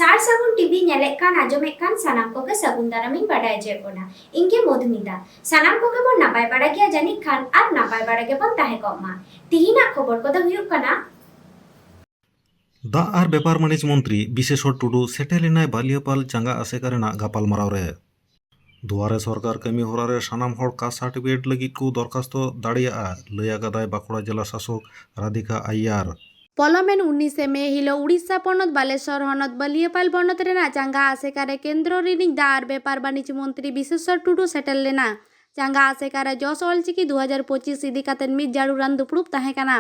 सार सागुन टीवी नेलेकान आजोमेक कान सानाम कोके सागुन दारामिन बाडाय जेकोना इंगे मधुमिता सानाम कोके बन नापाय बाड़ा गया जानिक खान आर नापाय बाड़ा गे बन ताहे कमा तिहिना खबर कोदो हुयुक काना दा आर बेपार बाणिज्य मंत्री विशेषर टुडू सेटेलिनाय बालियापाल चांगा आसेकारेना गापालमाराव रे दुआरे सरकार कमी हरा रे सानाम हर कास्ट सार्टिफिकेट लगित को दरखास्त दाड़िया लय आकादाय बांकुड़ा जिला शासक राधिका आय्यार पलमेन 19 मे हिलो उड़ीसा पनत बालेश्वर हनत बालियापाल बनत रेना चांगा आसेकारे केंद्र रिनिक दा आर बेपार बाणिज्य मंत्री विशेषर टुडू सेटेल लेना चांगा आसेकारे जस ऑलचिकी 2025 इदी कातेन मिद जाड़ुरान दुपड़ुब ताहे काना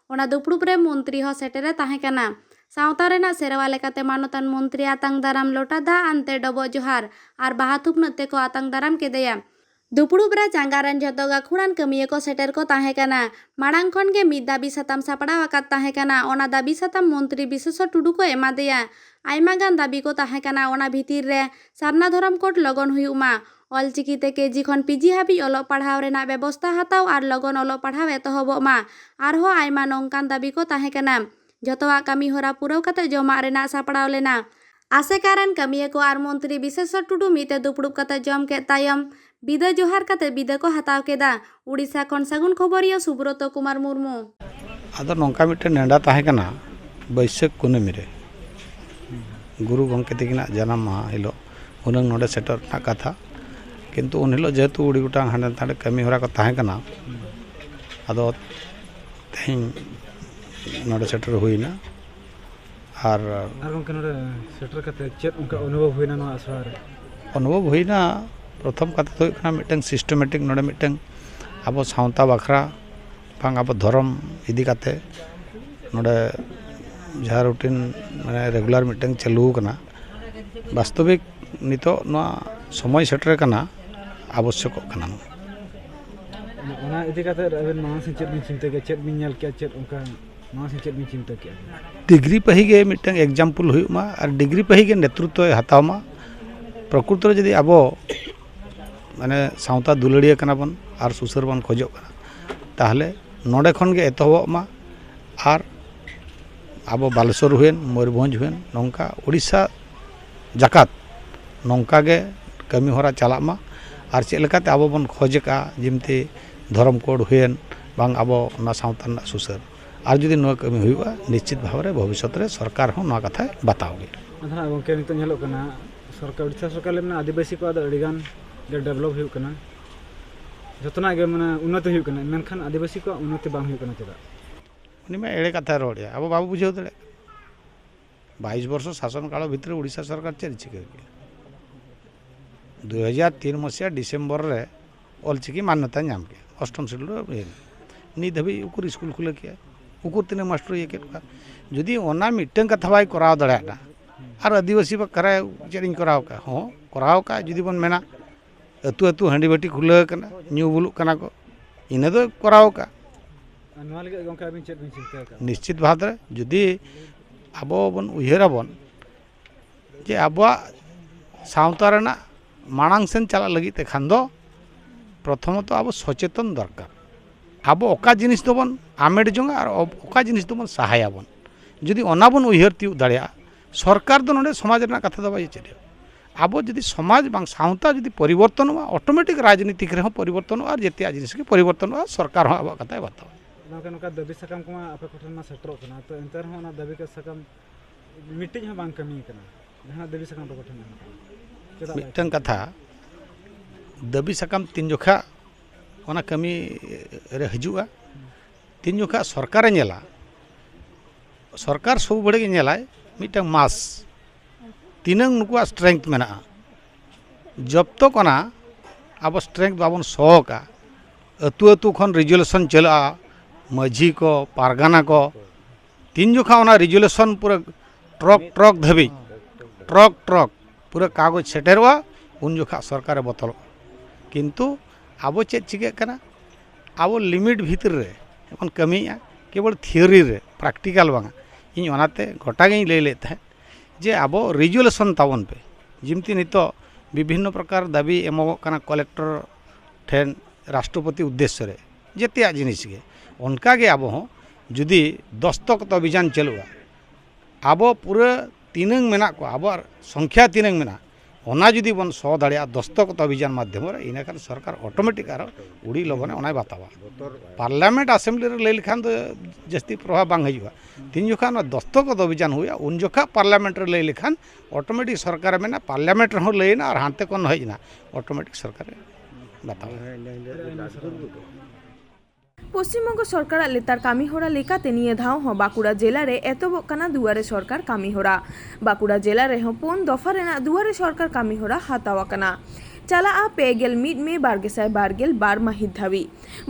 ओना दुपड़ुब रे मंत्री हो सेटेरे ताहे काना सावता रेना सेरवा लेकाते मानतान मंत्री आतांग दाराम लोटा दा आनते डबो जोहार आर बाहा थुपनते को आतांग दाराम केदेया दुपड़ुब रे चांगारान जतो गाखुड़ान कमिये को सेटेर को ताहे काना माड़ांग खन गे मिद दाबी साताम सापड़ाव आकाद ताहे काना ओना दाबी साताम मंत्री विशेषर टुडू को एमादेया आयमा गान दाबी को ताहे काना ओना भितिर रे सारना धरम कोट लगन हुयुमा ऑलचिकी ते केजी खन पीजी हाबी ओलो पढ़ाव रेना व्यवस्था हताव आर लगन ओलो पढ़ाव एतहबमा आरहो आयमा नोंकान दाबी को ताहे काना जतोवा कमी होरा पुराव कते जमा रेना सापड़ाव लेना आसेकारान कमिये को आर मंत्री विशेषर टुडू मिते दुपड़ुब कते जम के तायम बिदा जोहार कते बिदा को हताव केदा उड़ीसा खन सागुन खबरिया सुब्रत कुमार मुर्मू आदो नौका मिट्टे नेडा ताहे कना बैसाख कुनामी रे गुरु गंके तकिना जन्म माह हिलो उनंग नोडे सेटर ना कथा किंतु उन हिलो जेहेतु उड़ी गोटांग हांडे तांडे कमी होरा को ताहे कना आदो तेहिं नोडे सेटर हुईना आर गंके नोडे सेटर कते चेत उनका अनुभव हुईना नो आसरा रे अनुभव हुईना प्रथम कथा तो हुई मिट्टन सिस्टेमेटिक नोडे मिट्टन अब सावता बखरा बांग अब धर्म इदी काते नोडे जहाँ रूटीन माने रेगुलर मिट्टन चालू कना वास्तविक नितो नोआ समय सेटर कना आवश्यक कना ओना इदी काते अबेन नोआ से चेत बिन चिंता के चेत बिन नेल के चेत उनका नोआ से चेत बिन चिंता के degree पहिगे Mittan example हुयुमा are degree पहिगे नेतृत्व हतावमा प्रकृति रे जदि आबो माने सावता दुलड़िया कना बन आर सुसर बन खोजो कना ताहले नोडे खन गे एतहबमा आर आबो बालेश्वर हुएन मयूरभंज हुएन नौका उड़ीसा जाकात नौका गे कमी होरा चलामा आर चेद लेकाते आबो बन खोजका जिमते धर्म कोड हुएन बांग आबो ना सावता ना सुसर आर जदि नो कमी हुआ निश्चित भाव रे भविष्य रे सरकार हो ना कथा बताओगे अधना गंके नितो नेलो कना सरकार उड़ीसा सरकार लेना आदिवासी को आदो अडिगान गे डेवलप हुई कना जतना गे माने उन्नति हुई कना मेनखान आदिवासी को उन्नति बांग हुई कना चेदा उनी में एड़े कथा रोड़िया अब बाबू बुझेव दे 22 वर्ष शासन काल भितर उड़ीसा सरकार चेर चिके 2003 मसीहा डिसेम्बर रे ऑलचिकी मान्यता नाम के अष्टम शेड्यूल नित हबी उकुर स्कूल खुले किया उकुर तीन मास्टर ये के जदि ओना मिट्टन कथा बाय कराव दड़ाटा आर आदिवासी बकरा चेरिंग कराव का हो कराव का जदि बन मेना अतु अतु हांडी बाटी खुले कना न्यू बुलुक कना को इने दो कराव का नोआ लगे गंके अबिन चेत बिन चिंता का निश्चित भाव रे जदि आबो बन उयहराबन जे आबो सावता रेना मांग सेन चला लगिते खान दो प्रथमत आबो सचेतन दरकार आबो ओका जिनिस दोबन आमेड जोंगा और ओका जिनिस दोबन सहायाबन जदि ओना बन उयहर तिउ दाड़िया सरकार दो नोडे समाज रेना कथा दो बाय चेरिया आबो जदि समाज बांग सावता जदि परिवर्तन हुआ ऑटोमेटिक राजनीतिक रे परिवर्तन हुआ जेतिया जिनिस के परिवर्तन हुआ सरकार हो आबो कथा बताओ नौका दाबी सकम को आपे कोठन मा सेटर कना तो एंतर हो ना दाबी के सकम मीटिंग ह बांग कमी कना जहां दाबी सकम पे कोठन चेदा मिट्टन कथा दाबी सकम तीन जोखा ओना कमी रे हजुआ तीन जोखा सरकार नेला सरकार सब बड़े के नेलाय मिट्टन मास तीनंग नुकुआ स्ट्रेंथ मेना जब तो कना अब स्ट्रेंथ बाबन सोका अतु अतु खन रिजोल्यूशन चला माझी को पारगाना को तीन जोखा ओना रिजोल्यूशन पूरा ट्रक धबी ट्रक पूरा कागज सेटेरवा उन जोखा सरकार बतल किंतु आबो चेद चिके कना आबो लिमिट भीतर रे एखन कमिया केवल थियोरी रे प्रैक्टिकल बांगा इन ओनाते गोटा गे लई लेत है जे आबो रिजोल्यूशन ताबन पे जिमती नितो विभिन्न प्रकार दाबी एमो कना कलेक्टर ठेन राष्ट्रपति उद्देश्य रे जेतिया जिनिस गे उनका गे आबो हो जुदी दस्तखत अभियान चलुआ आबो पूरा तीनंग मेना को आबार संख्या तीनंग मेना ओना जुदी बन सो दाड़िया दस्तखत अभियान माध्यम रे इनाखान सरकार ऑटोमेटिक आरो उड़ी लगने ओनाय बतावा पार्लियामेंट असेंबली रे लई लेखान तो जस्ती प्रभाव बांग हजुआ तीन जोखा दस्तखत अभियान हुआ उन जोखा पार्लियामेंट रे लई लेखान ऑटोमेटिक सरकार मेना पार्लियामेंट रे हो लईना और हानते कोन हजना ऑटोमेटिक सरकार बतावा পশ্চিমবঙ্গ সরকার লেতার কামিহরা লেকাতে নিয়ে ধাও হ বাঁকুড়া জেলারে এতবকানা দুয়ারে সরকার কামিহরা বাঁকুড়া জেলারে হ পোন দফারেনা দুয়ারে সরকার কামিহরা হাতাওয়াকানা চালা পেগেল মিড মে বারগেসায় বারগেল বার মাহিত ধাবি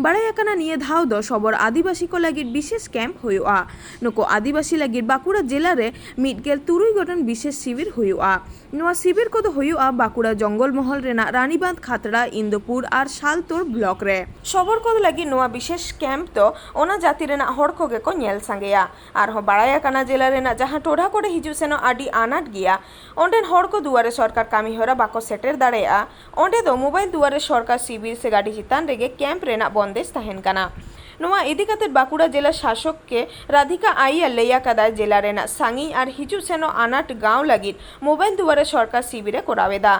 বাড়াইয়াকানা নিয়ে ধাও দ সবর আদিবাসী কো লাগির বিশেষ ক্যাম্প হইয়া নকো আদিবাসী লাগির বাঁকুড়া জেলারে মিডগেল তুরুই গঠন বিশেষ শিবির হইয়া নোয়া শিবির কদ হইয়া বাঁকুড়া জঙ্গলমহল রেনা রানীবাঁধ খাতড়া ইন্দোপুর আর শালতোর ব্লক রে সবর কদ লাগি নোয়া বিশেষ ক্যাম্প তো ওনা জাতি রেনা হড় কোগে কো নেল সাঙ্গেয়া আর হ বাড়াইয়াকানা জেলা রেনা যাহা টোড়া করে হিজুসেনো আডি আনাট গিয়া ওন্ডেন হড় কো দুয়ারে সরকার কামিহরা বাকো সেটের দাঁড়েয়া ओंडे दो मोबाइल दुआरे सरकार शिविर से गाड़ी चितान रेगे कैंप रेना बंदेज तहन काना नोआ इदी काते बांकुड़ा जिला शासक के राधिका आइया लैया कदा जिला रेना सांगी और हिजू सेनो आनाट गांव लगित मोबाइल दुआरे सरकार शिविरे कोरावेदा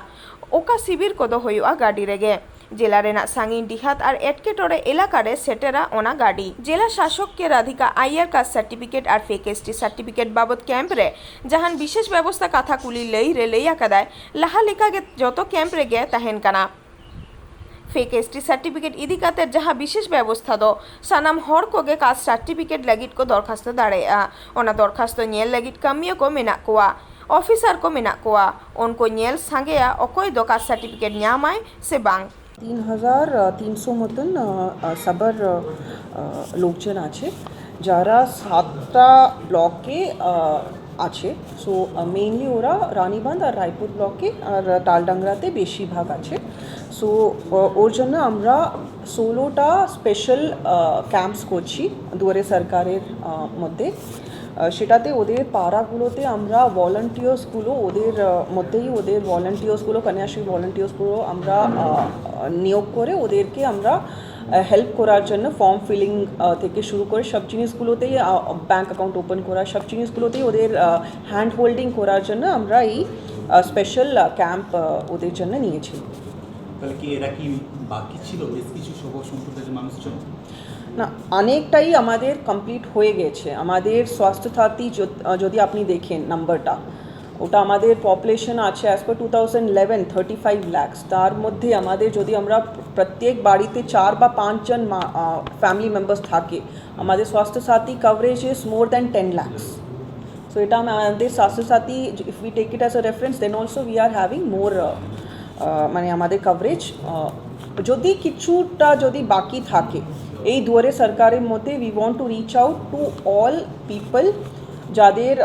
ओका शिविर कोदो होयुआ गाड़ी रेगे जिला रेना सांगीन डिहात और एटकेटोरे एलाकारे सेटेरा ओना गाड़ी जिला शासक के राधिका आइयार कास्ट सार्टिफिकेट और फेक एसटी सार्टिफिकेट बाबद कैंप रे जहान विशेष व्यवस्था कथा कुली लई रे लैया कदाय लाहा लेखा गे जतो कैंप रे गे तहन काना फेक एसटी सार्टिफिकेट इदी काते जहाँ विशेष व्यवस्था दो सानाम हर कोगे कास्ट सार्टिफिकेट लगित को दरखास्त दाड़ेया ओना दरखास्त नेल लगित कामियो को मेना कोआ ऑफिसर को मेना कोआ उनको नेल सांगेया अकोय दो कास्ट सार्टिफिकेट न्यामाय से बांग 3300 মতন সাবার লোকজন আছে যারা 7টা ব্লকে আছে সো মেইনলি ওরা রানীবাঁধ আর রায়পুর ব্লকে আর তালডাংরাতে বেশিরভাগ আছে সো ওর জন্য আমরা 16টা স্পেশাল ক্যাম্পস করছি দুয়ারে সরকারের মধ্যে সেটাতে ওদের পাড়াগুলোতে আমরা ভলান্টিয়ার্সগুলো ওদের মধ্যেই ওদের ভলান্টিয়ার্সগুলো কন্যাশ্রী ভলান্টিয়ার্সগুলো আমরা নিয়োগ করে ওদেরকে আমরা হেল্প করার জন্য ফর্ম ফিলিং থেকে শুরু করে সব জিনিসগুলোতেই ব্যাঙ্ক অ্যাকাউন্ট ওপেন করা সব জিনিসগুলোতেই ওদের হ্যান্ড হোল্ডিং করার জন্য আমরা এই স্পেশাল ক্যাম্প ওদের জন্য নিয়েছি। তাহলে কি এরা কি বাকি ছিল বেশ কিছু সবর সম্প্রদায়ের মানুষজন? না, অনেকটাই আমাদের কমপ্লিট হয়ে গেছে। আমাদের স্বাস্থ্য সাথী যদি আপনি দেখেন নাম্বারটা, ওটা আমাদের পপুলেশন আছে অ্যাজ পার 2011 35 lakhs। তার মধ্যে আমাদের যদি আমরা প্রত্যেক বাড়িতে 4 বা 5 জন ফ্যামিলি মেম্বার্স থাকে, আমাদের Swasthya Sathi coverage is more than 10 lakhs। So এটা আমাদের Swasthya Sathi if we take it as a reference then also we are having more মানে আমাদের কভারেজ। যদি কিছুটা যদি বাকি থাকে এই দুয়ারে সরকারের মধ্যে we want to reach out to all people যাদের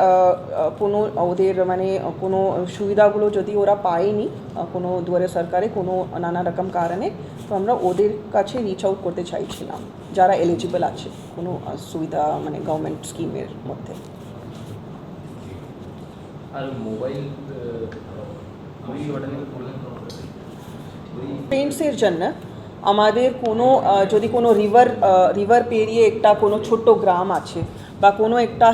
কোনো ওদের মানে কোনো সুবিধাগুলো যদি ওরা পায়নি কোনো দুয়ারে সরকারে কোনো নানা রকম কারণে, তো আমরা ওদের কাছে রিচ আউট করতে চাইছিলাম যারা এলিজিবল আছে কোনো সুবিধা মানে গভর্নমেন্ট স্কিমের মধ্যে। আর মোবাইল পেন্টসের জন্য আমাদের কোনো যদি কোনো রিভার পেরিয়ে একটা কোনো ছোট গ্রাম আছে বা কোনো একটা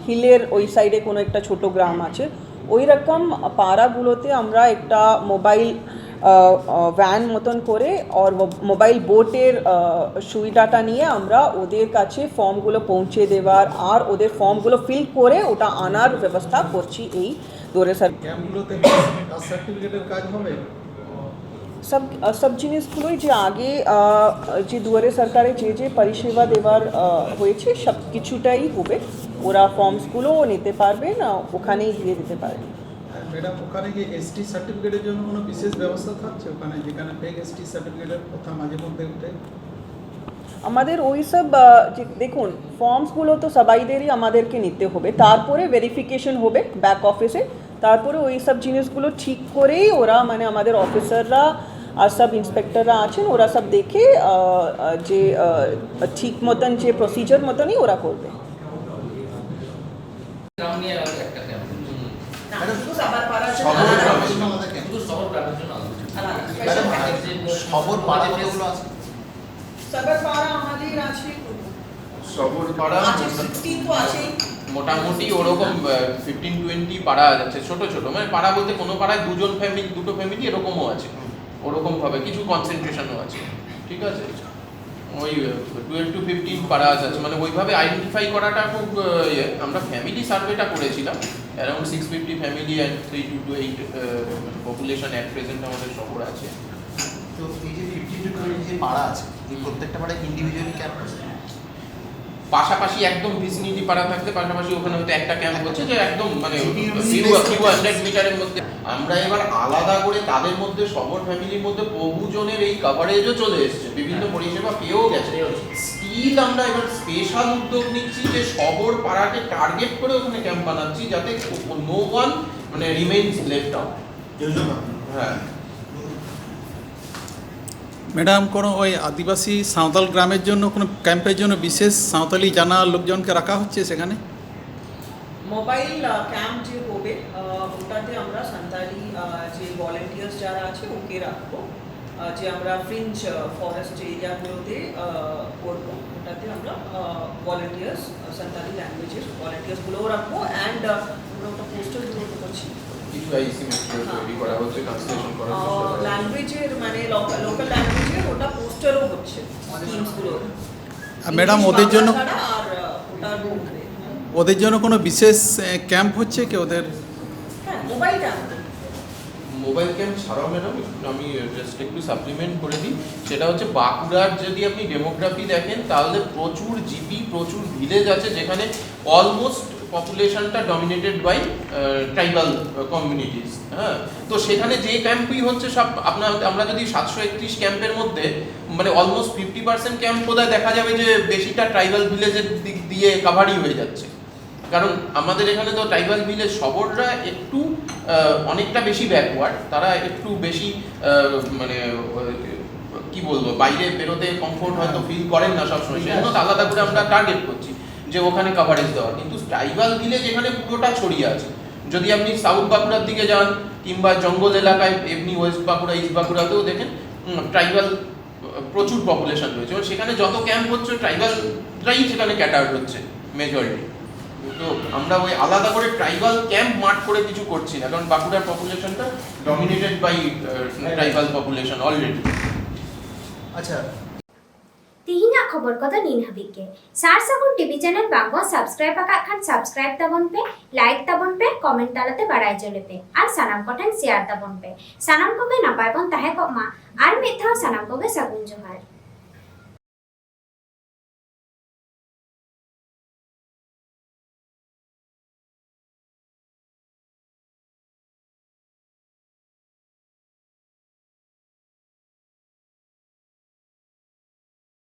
হিলের ওই সাইডে কোনো একটা ছোট গ্রাম আছে, ওই রকম পাড়াগুলোতে আমরা একটা মোবাইল ভ্যান মতন করে আর মোবাইল বোটের সুবিধাটা নিয়ে আমরা ওদের কাছে ফর্মগুলো পৌঁছে দেওয়ার আর ওদের ফর্মগুলো ফিল করে ওটা আনার ব্যবস্থা করছি এই দুয়ারে ক্যাম্পগুলোতে সার্টিফিকেটের কাজ হবে। সব জিনিসগুলোই যে আগে যে দুয়ারে সরকারে যে পরিষেবা দেওয়ার হয়েছে সব কিছুটাই হবে। ওরা ফর্মসগুলোও নিতে পারবেন, ওখানেই দিয়ে দিতে পারবেন। ম্যাডাম, ওখানে কি এসটি সার্টিফিকেটের জন্য কোনো বিশেষ ব্যবস্থা থাকছে ওখানে, যেখানে ফেক এসটি সার্টিফিকেটের কথা মাঝে মধ্যে উঠে? আমাদের ওই সব দেখুন ফর্মসগুলো তো সবাইদেরই আমাদেরকে নিতে হবে, তারপরে ভেরিফিকেশন হবে ব্যাক অফিসে, তারপরে ওই সব জিনিসগুলো ঠিক করেই ওরা মানে আমাদের অফিসাররা আর সব ইন্সপেক্টররা আছেন ওরা সব দেখে যে ঠিক মতন যে প্রসিজার মতনই ওরা করবে। সবর পাড়া আছে 16 তো আছেই। মোটামুটি ওরকম 15-20 পাড়া যাচ্ছে, ছোট ছোট, মানে পাড়া বলতে কোনো পাড়ায় দুটো ফ্যামিলি এরকমও আছে, ওরকম ভাবে কিছু কনসেন্ট্রেশনও আছে, ঠিক আছে। ওই 12 to 15 পাড়া আছে, মানে ওইভাবে আইডেন্টিফাই করাটা খুব আমরা ফ্যামিলি সার্ভেটা করেছিলাম, around 650 family and 3 to 8 population at present আমাদের শহর আছে। তো এই যে 15 to 20 যে পাড়া আছে, এই প্রত্যেকটা পাড়ায় ইন্ডিভিজুয়ালি ক্যাম্প আছে? পাশাপাশি একদম ভিসিনিটি পাড়া থাকতে পাশাপাশি ওখানে হয়তো একটা ক্যাম্প হচ্ছে যে একদম মানে few 100 মিটারের মধ্যে। আমরা এবার আলাদা করে তাদের মধ্যে শহর ফ্যামিলির মধ্যে বহুজনের এই কভারেজও চলে এসেছে, বিভিন্ন পরিষেবা পেয়েও গেছে। স্টিল আমরা এবার স্পেশাল উদ্যোগ নিচ্ছি যে শহর পাড়াকে টার্গেট করে ওখানে ক্যাম্প বানাচ্ছি যাতে নো ওয়ান মানে রিমেইনস লেফট আউট। হ্যাঁ ম্যাডাম, কোনো ওই আদিবাসী সাঁওতাল গ্রামের জন্য কোনো ক্যাম্পের জন্য বিশেষ সাঁওতালি জানা লোকজনকে রাখা হচ্ছে সেখানে? মোবাইল ক্যাম্প যে হবে ওটাতে আমরা সান্তালি যে ভলেন্টিয়ার্স যারা আছে ওকে রাখবো, যে আমরা ফ্রিঞ্জ ফরেস্ট এরিয়াগুলোতে করবো, ওটাতে আমরা ভলেন্টিয়ার্স সান্তালি ল্যাঙ্গুয়েজের ভলেন্টিয়ার্সগুলোও রাখবো। অ্যান্ড আমরা ওটা পোস্টারগুলো করছি, কিছু আইসি মেটেরিয়াল তৈরি করা হচ্ছে, ট্রান্সলেশন করা হচ্ছে ল্যাঙ্গুয়েজের মানে লোকাল ল্যাঙ্গুয়েজের ওটা পোস্টারও হচ্ছে স্কিমসগুলোর। ম্যাডাম, ওদের জন্য আর ওটার মধ্যে ওদের জন্য কোনো বিশেষ ক্যাম্প হচ্ছে কি ওদের? হ্যাঁ, মোবাইল ক্যাম্প। মোবাইল ক্যাম্প ছাড়াও ম্যাডাম আমি জাস্ট একটু সাপ্লিমেন্ট করে দিই, সেটা হচ্ছে বাঁকুড়ার যদি আপনি ডেমোগ্রাফি দেখেন তাহলে প্রচুর জিপি, প্রচুর ভিলেজ আছে যেখানে অলমোস্ট পপুলেশনটা ডমিনেটেড বাই ট্রাইবাল কমিউনিটিস। হ্যাঁ, তো সেখানে যে ক্যাম্পই হচ্ছে সব আমরা যদি 731 ক্যাম্পের মধ্যে মানে অলমোস্ট 50% ক্যাম্প বোধহয় দেখা যাবে যে বেশিটা ট্রাইবাল ভিলেজের দিক দিয়ে কাভারই হয়ে যাচ্ছে। কারণ আমাদের এখানে তো ট্রাইবাল ভিলেজ শহররা একটু অনেকটা বেশি ব্যাকওয়ার্ড, তারা একটু বেশি মানে কি বলবো বাইরে বেরোতে কমফোর্ট হয়তো ফিল করেন না সবসময়, সেজন্য আলাদা করে আমরা টার্গেট করছি যে ওখানে কাভারেজ দেওয়া। কিন্তু ট্রাইবাল ভিলেজ এখানে পুরোটা ছড়িয়ে আছে। যদি আপনি সাউথ বাঁকুড়ার দিকে যান কিংবা জঙ্গল এলাকায় এমনি ওয়েস্ট বাঁকুড়া, ইস্ট বাঁকুড়াতেও দেখেন ট্রাইবাল প্রচুর পপুলেশন রয়েছে, এবং সেখানে যত ক্যাম্প হচ্ছে ট্রাইবালরাই সেখানে ক্যাটার্ড হচ্ছে মেজরিটি। তো আমরা ওই আলাদা করে ট্রাইবাল ক্যাম্প মার্ক করে কিছু করছি না, কারণ বাঁকুড়ার পপুলেশনটা dominated by tribal population already. আচ্ছা, ᱛᱤᱦᱤᱧᱟᱜ ᱠᱷᱚᱵᱚᱨ ᱠᱚᱫᱚ ᱱᱤᱱ ᱦᱟᱹᱵᱤᱡ ᱜᱮ। ᱥᱟᱨ ᱥᱟᱹᱜᱩᱱ ᱴᱤভᱤ ᱪᱮᱱᱮᱞ ᱵᱟᱝᱵᱚᱱ ᱥᱟᱵᱥᱠᱨᱟᱭᱤᱵ ᱟᱠᱟᱫ ᱠᱷᱟᱱ ᱥᱟᱵᱥᱠᱨᱟᱭᱤᱵ ᱛᱟᱵᱚᱱ ᱯᱮ, ᱞᱟᱭᱤᱠ ᱛᱟᱵᱚᱱ ᱯᱮ, ᱠᱚᱢᱮᱱᱴ ᱛᱟᱞᱟᱛᱮ ᱵᱟᱲᱟᱭ ᱦᱚᱪᱚ ᱞᱮᱯᱮ ᱟᱨ ᱥᱟᱱᱟᱢ ᱠᱚᱴᱷᱮᱱ ᱥᱮᱭᱟᱨ ᱛᱟᱵᱚᱱ ᱯᱮ। ᱥᱟᱱᱟᱢ ᱠᱚᱜᱮ ᱱᱟᱯᱟᱭ ᱵᱚᱱ ᱛᱟᱦᱮᱸ ᱠᱚᱜ ᱢᱟ ᱟᱨ ᱢᱤᱫ ᱫᱷᱟᱣ ᱥᱟᱱᱟᱢ ᱠᱚᱜᱮ ᱥᱟᱹᱜᱩᱱ ᱡᱚᱦᱟᱨ।